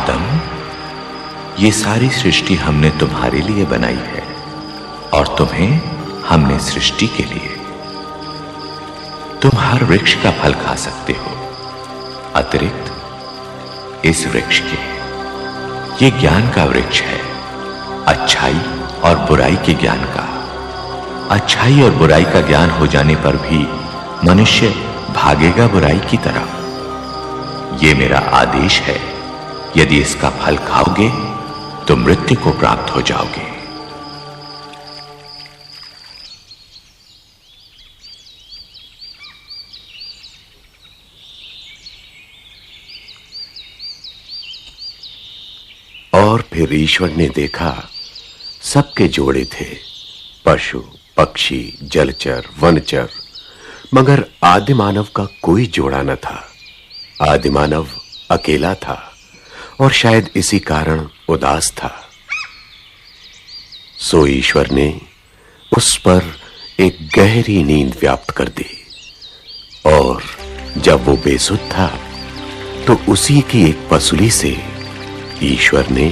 आदम, ये सारी सृष्टि हमने तुम्हारे लिए बनाई है और तुम्हें हमने सृष्टि के लिए। तुम हर वृक्ष का फल खा सकते हो अतिरिक्त इस वृक्ष के। ये ज्ञान का वृक्ष है, अच्छाई और बुराई के ज्ञान का। अच्छाई और बुराई का ज्ञान हो जाने पर भी मनुष्य भागेगा बुराई की तरफ। ये मेरा आदेश है, यदि इसका फल खाओगे तो मृत्यु को प्राप्त हो जाओगे। और फिर ईश्वर ने देखा, सबके जोड़े थे, पशु, पक्षी, जलचर, वनचर, मगर आदिमानव का कोई जोड़ा न था। आदिमानव अकेला था और शायद इसी कारण उदास था। सो ईश्वर ने उस पर एक गहरी नींद व्याप्त कर दी और जब वो बेसुध था तो उसी की एक पसुली से ईश्वर ने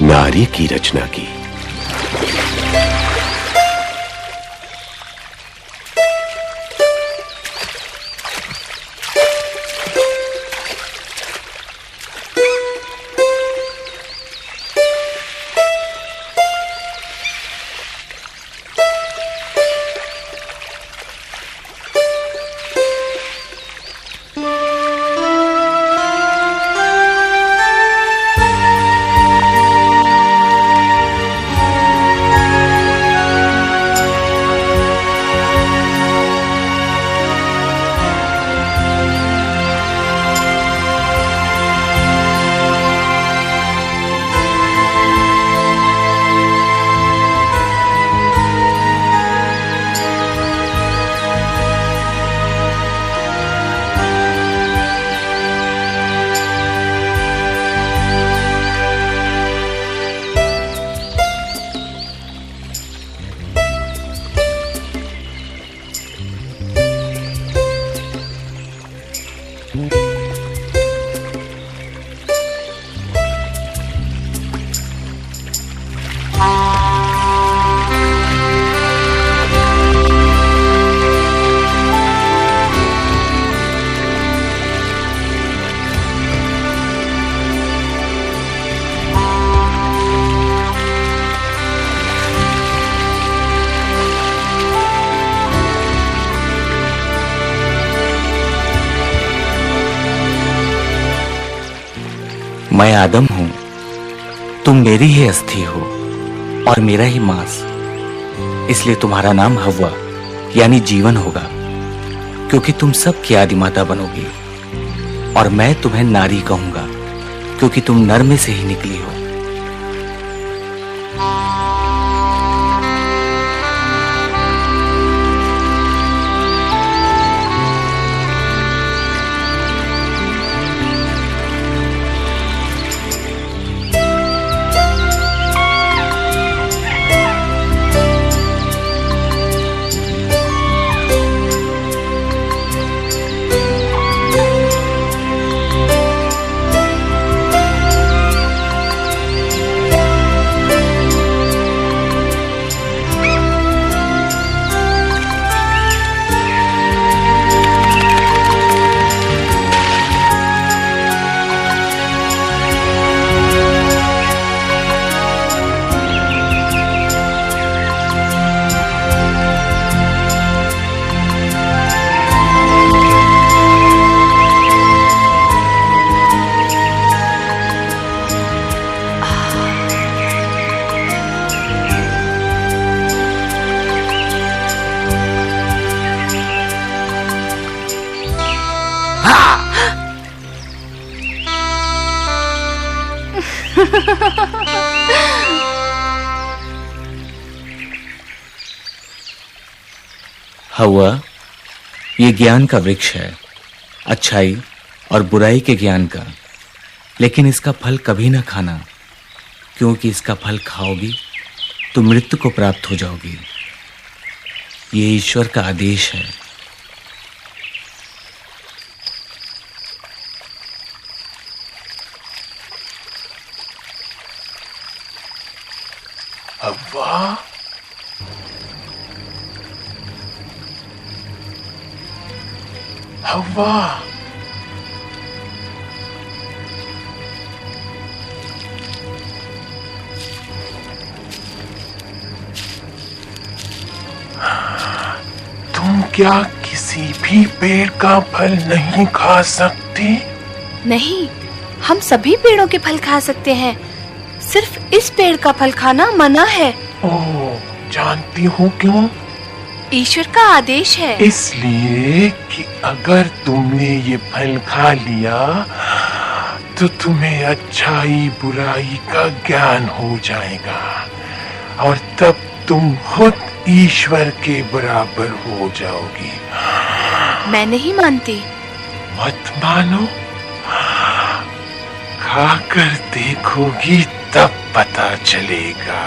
नारी की रचना की। मैं आदम हूं, तुम मेरी ही अस्थि हो और मेरा ही मांस, इसलिए तुम्हारा नाम हव्वा यानी जीवन होगा, क्योंकि तुम सब की आदिमाता बनोगी। और मैं तुम्हें नारी कहूंगा, क्योंकि तुम नर में से ही निकली हो। हव्वा, ये ज्ञान का वृक्ष है, अच्छाई और बुराई के ज्ञान का, लेकिन इसका फल कभी ना खाना, क्योंकि इसका फल खाओगी तो मृत्यु को प्राप्त हो जाओगी। ये ईश्वर का आदेश है। हव्वा, हव्वा, तुम क्या किसी भी पेड़ का फल नहीं खा सकती? नहीं, हम सभी पेड़ों के फल खा सकते हैं। सिर्फ इस पेड़ का फल खाना मना है। ओह, जानती हो क्यों? ईश्वर का आदेश है। इसलिए कि अगर तुमने ये फल खा लिया तो तुम्हें अच्छाई बुराई का ज्ञान हो जाएगा और तब तुम खुद ईश्वर के बराबर हो जाओगी। मैं नहीं मानती। मत मानो, खाकर देखोगी तब पता चलेगा।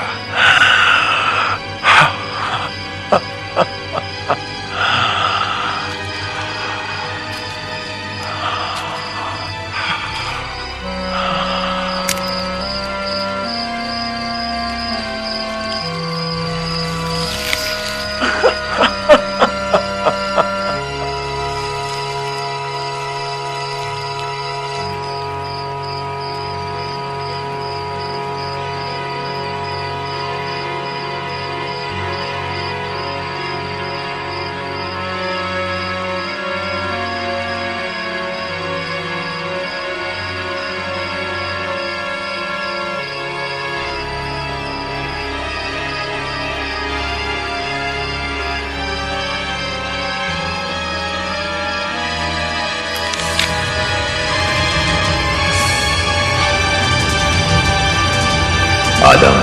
आदम,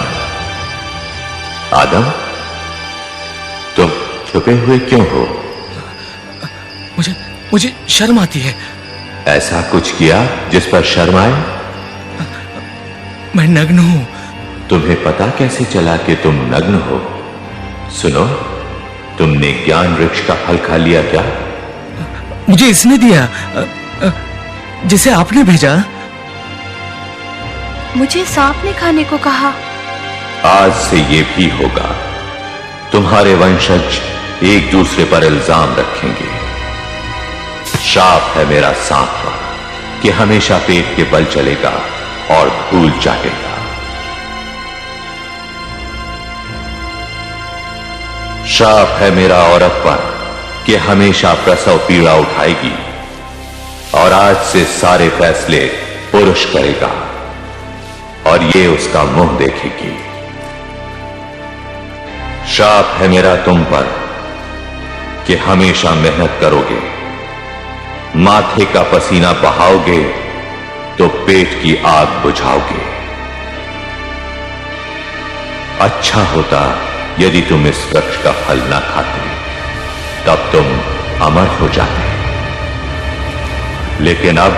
आदम, तुम छुपे हुए क्यों हो? मुझे शर्म आती है। ऐसा कुछ किया जिस पर शर्म आए? मैं नग्न हूं। तुम्हें पता कैसे चला कि तुम नग्न हो? सुनो, तुमने ज्ञान वृक्ष का फल खा लिया क्या? मुझे इसने दिया, जिसे आपने भेजा। मुझे सांप ने खाने को कहा। आज से ये भी होगा। तुम्हारे वंशज एक दूसरे पर इल्जाम रखेंगे। श्राप है मेरा सांप पर कि हमेशा पेट के बल चलेगा और धूल चाटेगा। श्राप है मेरा औरत पर कि हमेशा प्रसव पीड़ा उठाएगी और आज से सारे फैसले पुरुष करेगा और ये उसका मुंह देखेगी। श्राप है मेरा तुम पर कि हमेशा मेहनत करोगे, माथे का पसीना बहाओगे तो पेट की आग बुझाओगे। अच्छा होता यदि तुम इस वृक्ष का फल ना खाते, तब तुम अमर हो जाते। लेकिन अब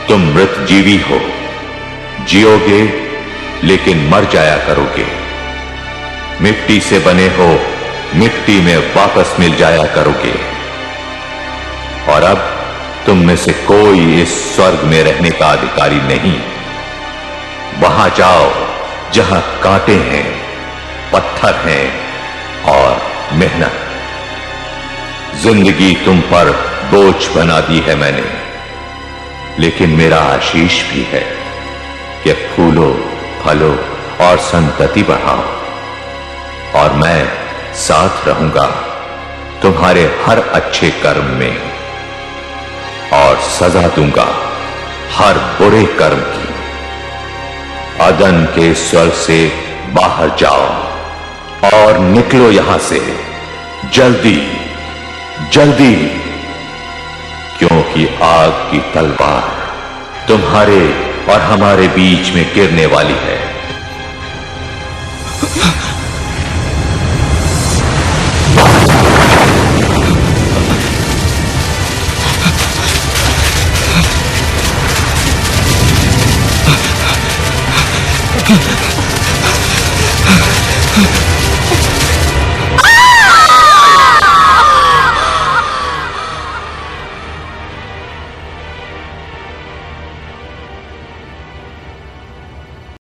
तुम मृत जीवी हो, जियोगे लेकिन मर जाया करोगे। मिट्टी से बने हो, मिट्टी में वापस मिल जाया करोगे। और अब तुम में से कोई इस स्वर्ग में रहने का अधिकारी नहीं। वहां जाओ जहां कांटे हैं, पत्थर हैं और मेहनत। जिंदगी तुम पर बोझ बना दी है मैंने, लेकिन मेरा आशीष भी है कि फूलो, फलो और संतति बढ़ाओ। और मैं साथ रहूंगा तुम्हारे हर अच्छे कर्म में और सजा दूंगा हर बुरे कर्म की। अदन के स्वर्ग से बाहर जाओ और निकलो यहां से जल्दी जल्दी, क्योंकि आग की तलवार तुम्हारे और हमारे बीच में गिरने वाली है। Huh?